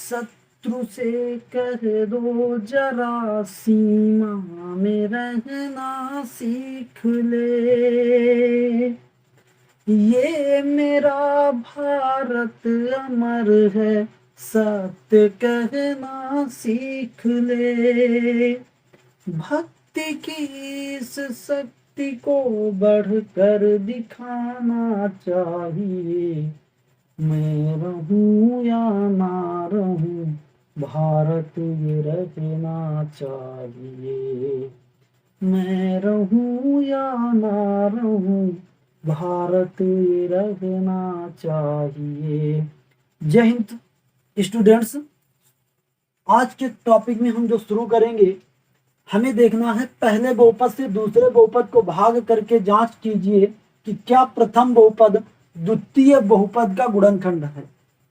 शत्रु से कह दो जरा सीमा में रहना सीख ले। ये मेरा भारत अमर है, सत्य कहना सीख ले। भक्ति की इस शक्ति को बढ़कर दिखाना चाहिए। मैं रहूं या ना रहूं, भारत ये रहना चाहिए। मैं रहूं या ना रहूं, भारत ये रहना चाहिए। जय हिंद स्टूडेंट्स। आज के टॉपिक में हम जो शुरू करेंगे, हमें देखना है पहले बहुपद से दूसरे बहुपद को भाग करके जांच कीजिए कि क्या प्रथम बहुपद द्वितीय बहुपद का गुणनखंड है।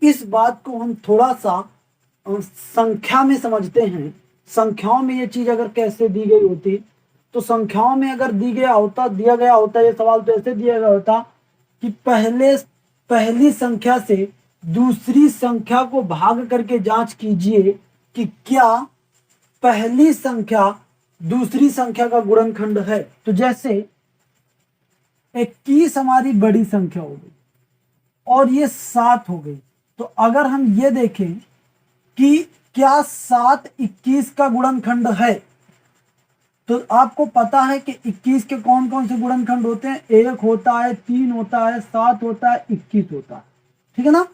इस बात को हम थोड़ा सा संख्या में समझते हैं। संख्याओं में ये चीज अगर कैसे दी गई होती, तो संख्याओं में अगर दिया गया होता ये सवाल तो ऐसे दिया गया होता कि पहली संख्या से दूसरी संख्या को भाग करके जांच कीजिए कि क्या पहली संख्या दूसरी संख्या का गुणनखंड है। तो जैसे 21 हमारी बड़ी संख्या हो गई और ये 7 हो गई, तो अगर हम ये देखें कि क्या 7 21 का गुणनखंड है, तो आपको पता है कि 21 के कौन कौन से गुणनखंड होते हैं। 1 होता है, 3 होता है, 7 होता है, 21 होता है। ठीक है ना।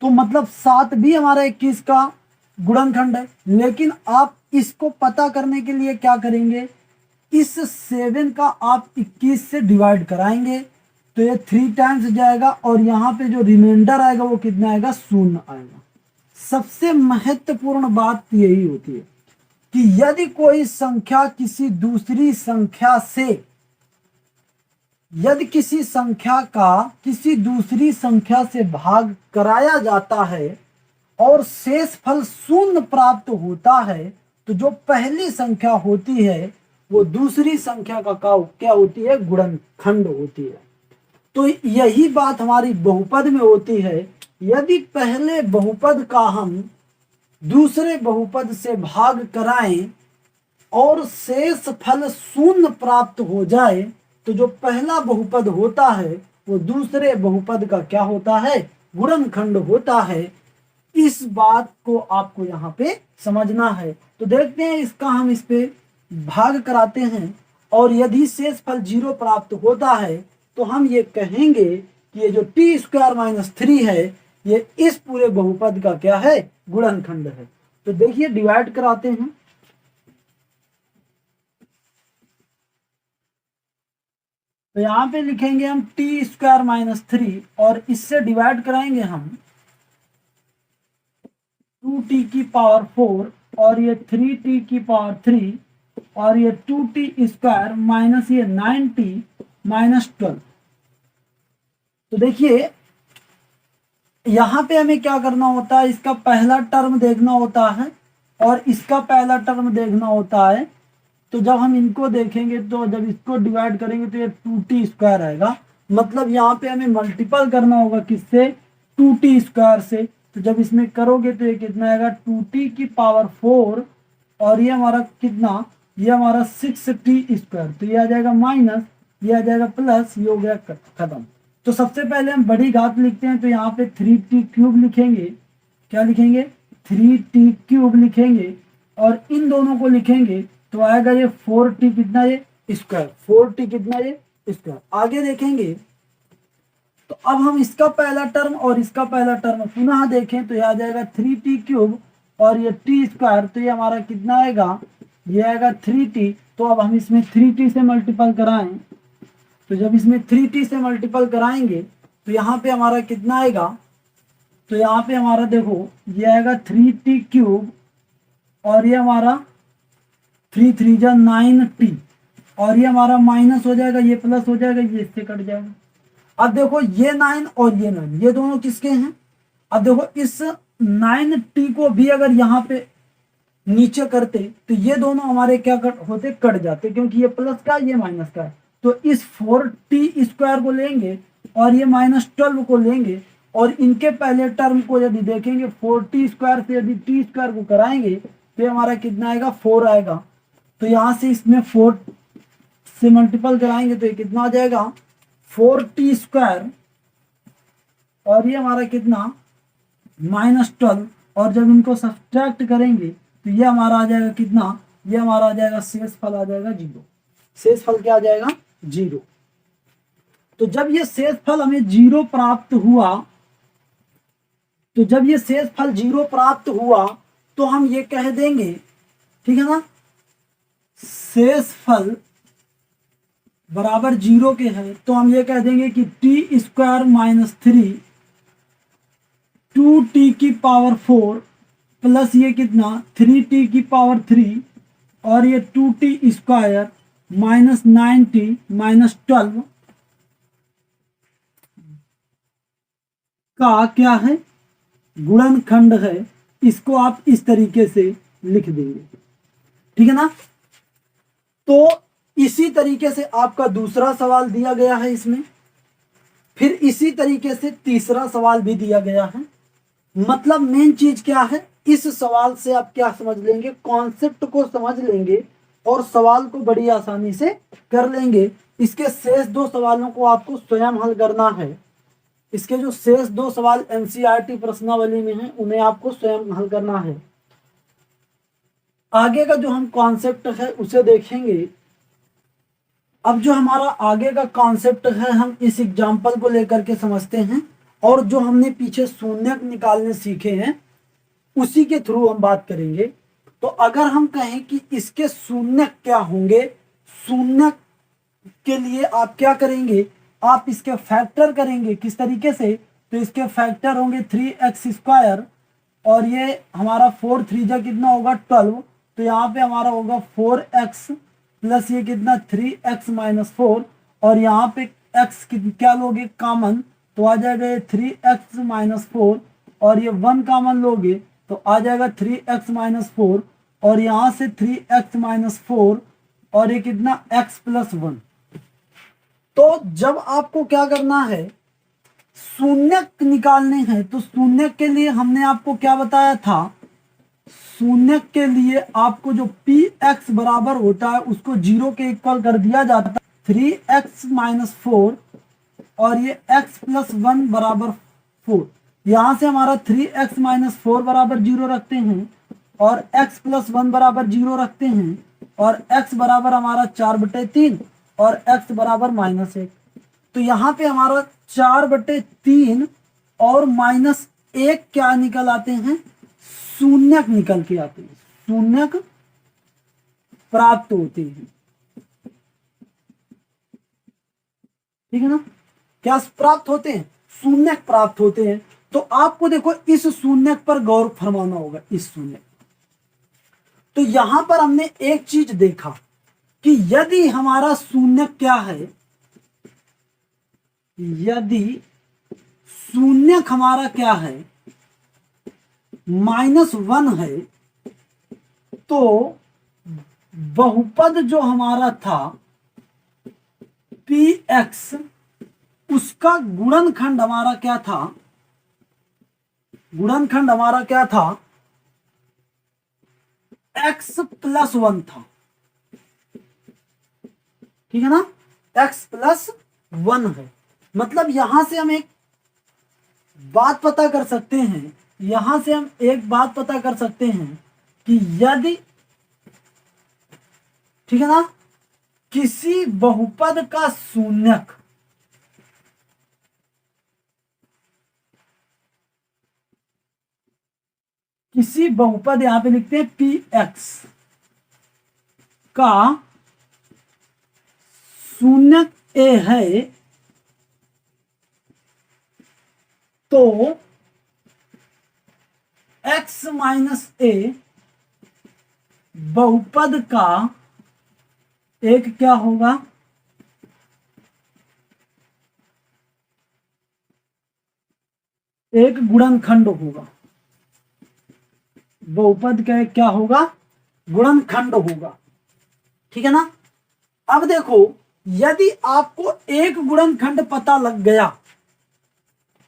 तो मतलब 7 भी हमारा 21 का गुणनखंड है। लेकिन आप इसको पता करने के लिए क्या करेंगे, इस 7 का आप 21 से डिवाइड कराएंगे तो ये 3 टाइम्स जाएगा और यहाँ पे जो रिमाइंडर आएगा वो कितना आएगा, 0 आएगा। सबसे महत्वपूर्ण बात यही होती है कि यदि कोई संख्या किसी दूसरी संख्या से, यदि किसी संख्या का किसी दूसरी संख्या से भाग कराया जाता है और शेष फल 0 प्राप्त होता है, तो जो पहली संख्या होती है वो दूसरी संख्या का क्या होती है, गुणनखंड होती है। तो यही बात हमारी बहुपद में होती है। यदि पहले बहुपद का हम दूसरे बहुपद से भाग कराएं और शेष फल 0 प्राप्त हो जाए, तो जो पहला बहुपद होता है वो दूसरे बहुपद का क्या होता है, गुणनखंड होता है। इस बात को आपको यहाँ पे समझना है। तो देखते हैं इसका, हम इस पे भाग कराते हैं और यदि शेष फल 0 प्राप्त होता है तो हम ये कहेंगे कि ये जो t² - 3 है ये इस पूरे बहुपद का क्या है, गुणनखंड है। तो देखिए डिवाइड कराते हैं। तो यहाँ पे लिखेंगे हम t² - 3 और इससे डिवाइड कराएंगे हम 2t⁴ और ये 3t⁴ और ये 2t² माइनस ये 9t - 12। तो देखिए यहां पे हमें क्या करना होता है, इसका पहला टर्म देखना होता है और इसका पहला टर्म देखना होता है। तो जब हम इनको देखेंगे तो जब इसको डिवाइड करेंगे तो ये 2t² आएगा। मतलब यहाँ पे हमें मल्टीपल करना होगा किससे, 2t² से। तो जब इसमें करोगे तो ये कितना आएगा, 2t⁴ और ये हमारा कितना, ये हमारा 6t²। तो ये आ जाएगा माइनस, ये आ जाएगा प्लस, ये हो गया खत्म। तो सबसे पहले हम बड़ी घात लिखते हैं। तो यहाँ पे 3t³ लिखेंगे। क्या लिखेंगे, 3t³ लिखेंगे और इन दोनों को लिखेंगे तो आएगा ये 4t कितना, ये स्क्वायर, 4t कितना, ये स्क्वायर। आगे देखेंगे तो अब हम इसका पहला टर्म और इसका पहला टर्म पुनः देखें तो ये आ जाएगा 3t³ और ये t²। तो ये हमारा कितना आएगा, ये आएगा 3t। तो अब हम इसमें 3t से मल्टीपल कराएं। तो जब इसमें 3t से मल्टीपल कराएंगे तो यहाँ पे हमारा कितना आएगा, तो यहाँ पे हमारा देखो ये आएगा 3t³ और ये हमारा 3 3 जा 9t और ये हमारा माइनस हो जाएगा, ये प्लस हो जाएगा, ये इससे कट जाएगा। अब देखो ये 9 और ये 9 ये दोनों किसके हैं। अब देखो इस 9t को भी अगर यहाँ पे नीचे करते तो ये दोनों हमारे क्या होते, कट जाते, क्योंकि ये प्लस का ये माइनस का है। तो इस 4t² को लेंगे और ये -12 को लेंगे और इनके पहले टर्म को यदि देखेंगे 4t² से यदि t² को कराएंगे तो हमारा कितना आएगा 4 आएगा। तो यहां से इसमें 4 से मल्टीपल कराएंगे तो ये कितना आ जाएगा 4t² और ये हमारा कितना -12 और जब इनको सब्ट्रैक्ट करेंगे तो ये हमारा आ जाएगा कितना, ये हमारा आ जाएगा शेषफल आ जाएगा 0। शेषफल क्या आ जाएगा 0। तो जब ये शेषफल हमें 0 प्राप्त हुआ, तो जब ये शेषफल 0 प्राप्त हुआ तो हम ये कह देंगे, ठीक है ना, शेषफल बराबर 0 के है तो हम ये कह देंगे कि t² - 3 2t⁴ प्लस ये कितना 3t⁴ और ये 2t² -9t -12 का क्या है गुणनखंड है। इसको आप इस तरीके से लिख देंगे, ठीक है ना। तो इसी तरीके से आपका दूसरा सवाल दिया गया है इसमें, फिर इसी तरीके से तीसरा सवाल भी दिया गया है। मतलब मेन चीज क्या है, इस सवाल से आप क्या समझ लेंगे, कॉन्सेप्ट को समझ लेंगे और सवाल को बड़ी आसानी से कर लेंगे। इसके शेष 2 सवालों को आपको स्वयं हल करना है। इसके जो शेष 2 सवाल एनसीईआरटी प्रश्नावली में हैं उन्हें आपको स्वयं हल करना है। आगे का जो हम कॉन्सेप्ट है उसे देखेंगे। अब जो हमारा आगे का कॉन्सेप्ट है हम इस एग्जाम्पल को लेकर के समझते हैं और जो हमने पीछे शून्यक निकालने सीखे हैं उसी के थ्रू हम बात करेंगे। तो अगर हम कहें कि इसके शून्यक क्या होंगे, शून्यक के लिए आप क्या करेंगे, आप इसके फैक्टर करेंगे। किस तरीके से, तो इसके फैक्टर होंगे 3x² और ये हमारा 4 3 जा कितना होगा 12, तो यहाँ पे हमारा होगा 4x प्लस ये कितना 3x - 4 और यहाँ पे x क्या लोगे कॉमन तो आ जाएगा 3x - 4 और ये 1 कॉमन लोगे तो आ जाएगा 3x - 4 और यहाँ से 3x - 4 और ये कितना x + 1। तो जब आपको क्या करना है, शून्यक निकालने हैं, तो शून्यक के लिए हमने आपको क्या बताया था, शून्यक के लिए आपको जो px बराबर होता है उसको 0 के इक्वल कर दिया जाता है 3x - 4 और ये x + 1 बराबर 4। यहां से हमारा 3x - 4 बराबर 0 रखते हैं और x + 1 बराबर 0 रखते हैं और x बराबर हमारा 4/3 और x बराबर -1। तो यहाँ पे हमारा 4/3 और -1 क्या निकल आते हैं, शून्यक निकल के आते हैं, शून्यक प्राप्त होते हैं, ठीक है ना। क्या प्राप्त होते हैं, शून्यक प्राप्त होते हैं। तो आपको देखो इस शून्यक पर गौर फरमाना होगा। इस शून्यक, तो यहां पर हमने एक चीज देखा कि यदि हमारा शून्यक क्या है, यदि शून्यक हमारा क्या है -1 है, तो बहुपद जो हमारा था px उसका गुणनखंड हमारा क्या था, गुणनखंड हमारा क्या था x + 1 था, ठीक है ना, x + 1 है। मतलब यहां से हम एक बात पता कर सकते हैं, यहां से हम एक बात पता कर सकते हैं कि यदि, ठीक है ना, किसी बहुपद का शून्यक किसी बहुपद, यहां पे लिखते हैं px का शून्यक a है, तो x - a बहुपद का एक क्या होगा, एक गुणनखंड होगा। बहुपद का एक क्या होगा, गुणनखंड होगा, ठीक है ना। अब देखो यदि आपको एक गुणनखंड पता लग गया,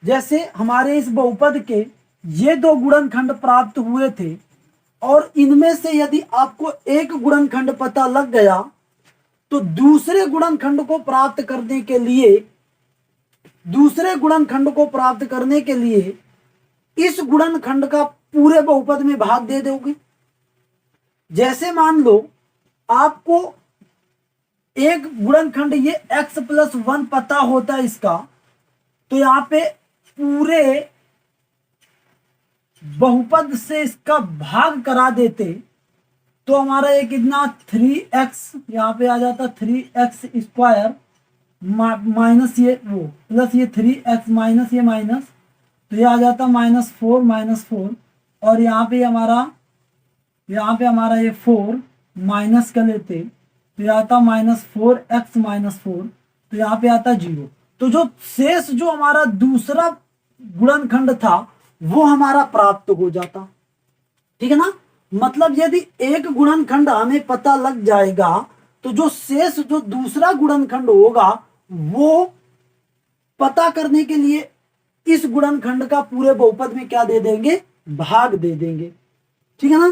जैसे हमारे इस बहुपद के ये दो गुणनखंड प्राप्त हुए थे और इनमें से यदि आपको एक गुणनखंड पता लग गया तो दूसरे गुणनखंड को प्राप्त करने के लिए इस गुणनखंड का पूरे बहुपद में भाग दे दोगे। जैसे मान लो आपको एक गुणनखंड ये x+1 पता होता है इसका, तो यहां पे पूरे बहुपद से इसका भाग करा देते तो हमारा ये कितना 3x यहाँ पे आ जाता 3x² माइनस ये वो प्लस ये 3x माइनस ये माइनस, तो ये आ जाता -4 और यहाँ पे हमारा ये 4 माइनस कर लेते तो ये आता -4x -4, तो यहाँ पे आता 0। तो जो शेष जो हमारा दूसरा गुणनखंड था वो हमारा प्राप्त हो जाता। ठीक है ना, मतलब यदि एक गुणनखंड हमें पता लग जाएगा तो जो शेष जो दूसरा गुणनखंड होगा वो पता करने के लिए इस गुणनखंड का पूरे बहुपद में क्या दे देंगे, भाग दे देंगे। ठीक है ना,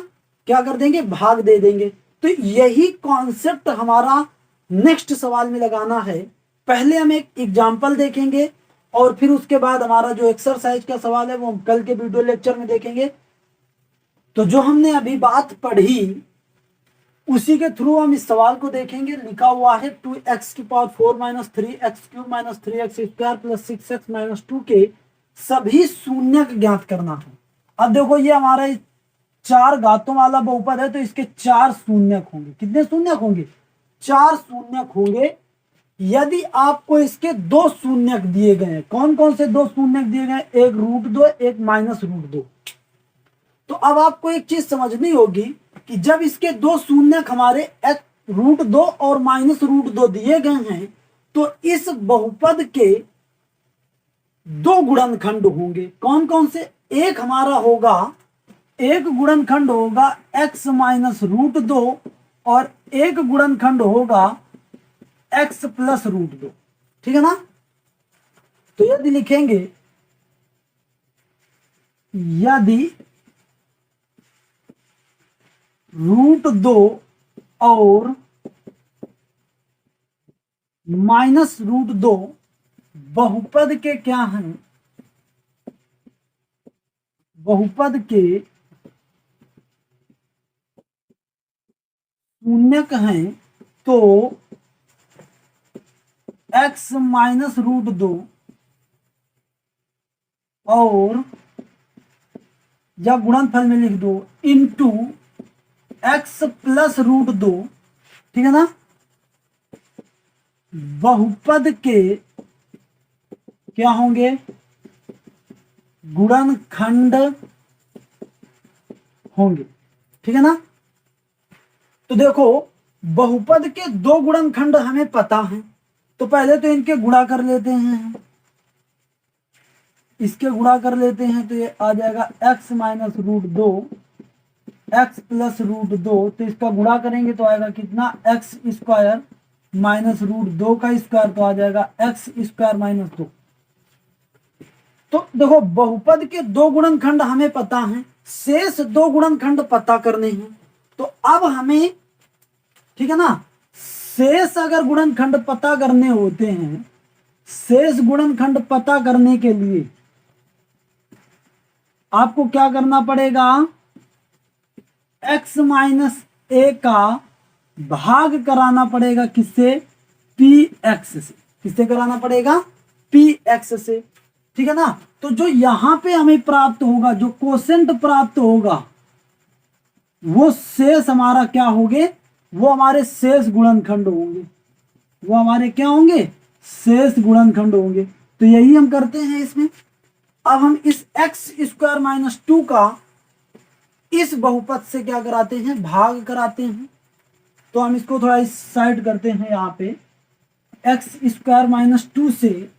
क्या कर देंगे, भाग दे देंगे। तो यही कॉन्सेप्ट हमारा नेक्स्ट सवाल में लगाना है। पहले हम एक एग्जाम्पल देखेंगे और फिर उसके बाद हमारा जो एक्सरसाइज का सवाल है वो हम कल के वीडियो लेक्चर में देखेंगे। तो जो हमने अभी बात पढ़ी उसी के थ्रू हम इस सवाल को देखेंगे। लिखा हुआ है 2x⁴ - 3x³ - 3x² + 6x - 2 के सभी शून्यक ज्ञात करना है। अब देखो ये हमारा 4 घातों वाला बहुपद है तो इसके 4 शून्यक होंगे। कितने शून्यक होंगे, 4 शून्यक होंगे। यदि आपको इसके 2 शून्यक दिए गए हैं, कौन कौन से 2 शून्यक दिए गए, एक √2 एक -√2। तो अब आपको एक चीज समझनी होगी कि जब इसके 2 शून्यक हमारे √2 और -√2 दिए गए हैं तो इस बहुपद के 2 गुणनखंड होंगे। कौन कौन से, एक हमारा होगा, एक गुणनखंड होगा x -√2 और एक गुणनखंड होगा x + √2। ठीक है ना, तो यदि लिखेंगे यदि √2 और -√2 बहुपद के क्या हैं, बहुपद के शून्यक हैं, तो x -√2 और या गुणनफल में लिख दो इंटू x + √2। ठीक है ना, बहुपद के क्या होंगे, गुणनखंड होंगे। ठीक है ना, तो देखो बहुपद के 2 गुणनखंड हमें पता है, तो पहले तो इनके गुणा कर लेते हैं, इसके गुणा कर लेते हैं तो ये आ जाएगा x -√2 x + √2, तो इसका गुणा करेंगे तो आएगा कितना x² -√2 का स्क्वायर, तो आ जाएगा x² - 2। तो देखो बहुपद के 2 गुणनखंड हमें पता है, शेष 2 गुणनखंड पता करने हैं। तो अब हमें, ठीक है ना, शेष अगर गुणनखंड पता करने होते हैं, शेष गुणनखंड पता करने के लिए आपको क्या करना पड़ेगा, x - a का भाग कराना पड़ेगा, किससे, px से। किससे कराना पड़ेगा, px से। ठीक है ना, तो जो यहां पे हमें प्राप्त होगा, जो कोसेंट प्राप्त होगा, वो शेष हमारा क्या होंगे, वो हमारे शेष गुणनखंड होंगे, वो हमारे क्या होंगे, शेष गुणनखंड होंगे। तो यही हम करते हैं इसमें। अब हम इस x² - 2 का इस बहुपद से क्या कराते हैं, भाग कराते हैं। तो हम इसको थोड़ा इस साइड करते हैं, यहाँ पे x² - 2 से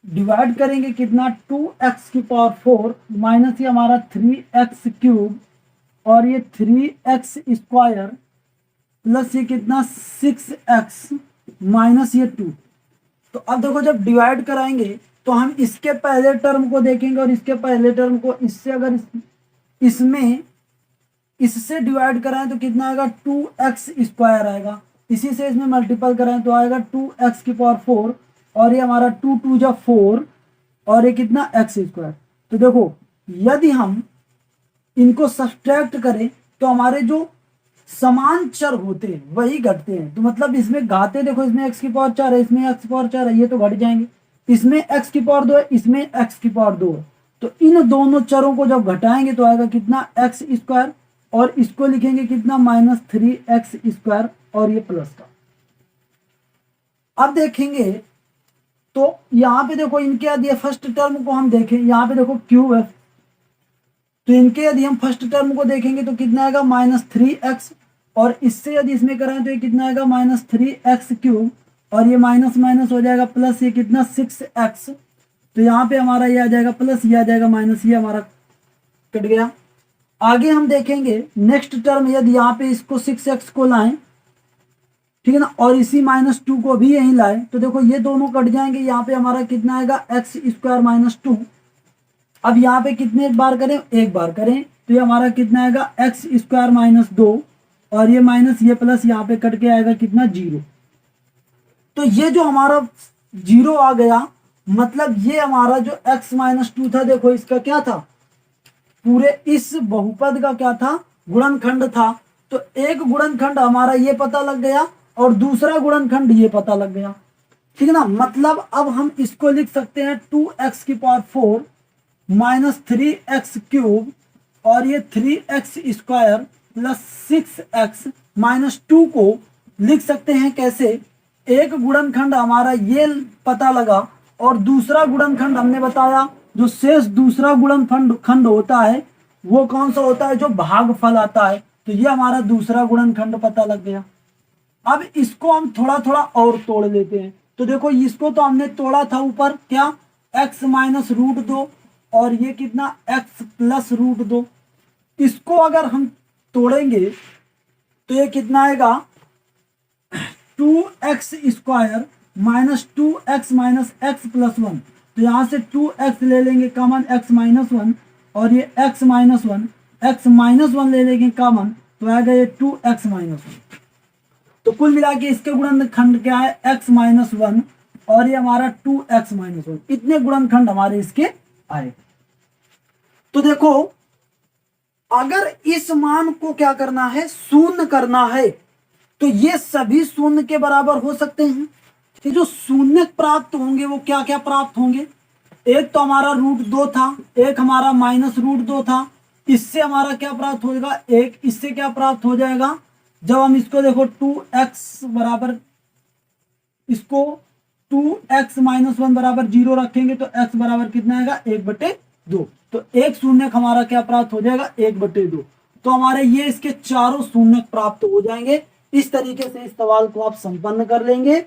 डिवाइड करेंगे, कितना 2x⁴ माइनस ये हमारा 3x³ और ये 3x² प्लस ये कितना 6x माइनस ये 2। तो अब देखो जब डिवाइड कराएंगे तो हम इसके पहले टर्म को देखेंगे और इसके पहले टर्म को इससे अगर इसमें इससे डिवाइड कराएं तो कितना आएगा 2x² आएगा। इसी से इसमें मल्टीपल कराएं तो आएगा 2x⁴ और ये हमारा 2 2 जा 4 और ये कितना x²। तो देखो यदि हम इनको सब्सट्रैक्ट करें तो हमारे जो समान चर होते हैं वही घटते हैं। तो मतलब इसमें घाते देखो, इसमें x⁴ है, इसमें x⁴ है, ये तो घट जाएंगे। इसमें x⁴ है, इसमें x⁴ है। तो इन दोनों चरों को जब घटाएंगे तो आएगा कितना x² और इसको लिखेंगे कितना -3x² और ये प्लस का। अब देखेंगे तो यहां पे देखो इनके यदि फर्स्ट टर्म को हम देखें, यहां पे देखो क्यूब है, तो इनके यदि हम फर्स्ट टर्म को देखेंगे तो कितना आएगा -3x और इससे यदि इसमें कराएं तो ये कितना आएगा -3x³ और ये माइनस माइनस हो जाएगा प्लस, ये कितना 6x। तो यहाँ पे हमारा ये आ जाएगा प्लस, ये आ जाएगा माइनस, ये हमारा कट गया। आगे हम देखेंगे नेक्स्ट टर्म, यदि यहाँ पे इसको 6x को लाएं, ठीक है ना, और इसी -2 को भी यहीं लाएं तो देखो ये दोनों कट जाएंगे। यहाँ पे हमारा कितना आएगा x² - 2। अब यहाँ पे कितने बार करें, एक बार करें तो ये हमारा कितना आएगा x² - 2 और ये माइनस ये प्लस यहाँ पे कट के आएगा कितना 0। तो ये जो हमारा 0 आ गया, मतलब ये हमारा जो x - 2 था, देखो इसका क्या था, पूरे इस बहुपद का क्या था, गुणनखंड था। तो एक गुणनखंड हमारा ये पता लग गया और दूसरा गुणनखंड ये पता लग गया, ठीक है ना। मतलब अब हम इसको लिख सकते हैं 2x⁴ - 3x³ और ये 3x² + 6x - 2 को लिख सकते हैं कैसे, एक गुणनखंड हमारा ये पता लगा और दूसरा गुणनखंड हमने बताया, जो शेष दूसरा गुणनखंड होता है वो कौन सा होता है, जो भागफल आता है। तो ये हमारा दूसरा गुणनखंड पता लग गया। अब इसको हम थोड़ा थोड़ा और तोड़ लेते हैं। तो देखो इसको तो हमने तोड़ा था ऊपर क्या, x - √2 और ये कितना x + √2। इसको अगर हम तोड़ेंगे तो ये कितना आएगा 2x² - 2x - x + 1। तो यहाँ से 2x ले लेंगे कॉमन, x - 1 और ये x - 1 ले लेंगे कॉमन, तो आएगा ये 2x - 1। तो कुल मिला के इसके गुणनखंड क्या है, x - 1 और ये हमारा 2x - 1। इतने गुणनखंड हमारे इसके आए। तो देखो अगर इस मान को क्या करना है, शून्य करना है, तो ये सभी शून्य के बराबर हो सकते हैं। कि जो शून्य प्राप्त होंगे वो क्या क्या प्राप्त होंगे, एक तो हमारा √2 था, एक हमारा -√2 था। इससे हमारा क्या प्राप्त होगा, एक इससे क्या प्राप्त हो जाएगा, जब हम इसको देखो 2x बराबर, इसको 2x - 1 बराबर 0 रखेंगे तो x बराबर कितना आएगा 1/2। तो एक शून्य हमारा क्या प्राप्त हो जाएगा 1/2। तो हमारे ये इसके चारों शून्य प्राप्त हो जाएंगे। इस तरीके से इस सवाल को आप संपन्न कर लेंगे।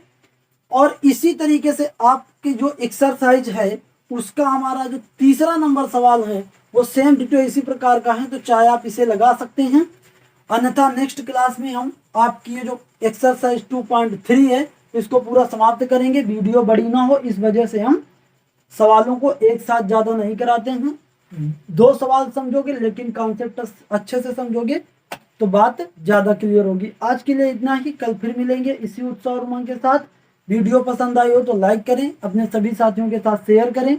और इसी तरीके से आपकी जो एक्सरसाइज है उसका हमारा जो तीसरा नंबर सवाल है वो सेम डिटो इसी प्रकार का है, तो चाहे आप इसे लगा सकते हैं। अन्यथा नेक्स्ट क्लास में हम आपकी ये जो एक्सरसाइज 2.3 है इसको पूरा समाप्त करेंगे। वीडियो बड़ी ना हो इस वजह से हम सवालों को एक साथ ज़्यादा नहीं कराते हैं। 2 सवाल समझोगे लेकिन कॉन्सेप्ट अच्छे से समझोगे तो बात ज़्यादा क्लियर होगी। आज के लिए इतना ही, कल फिर मिलेंगे इसी उत्साह और उमंग के साथ। वीडियो पसंद आई हो तो लाइक करें, अपने सभी साथियों के साथ शेयर करें।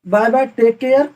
Bye bye, take care.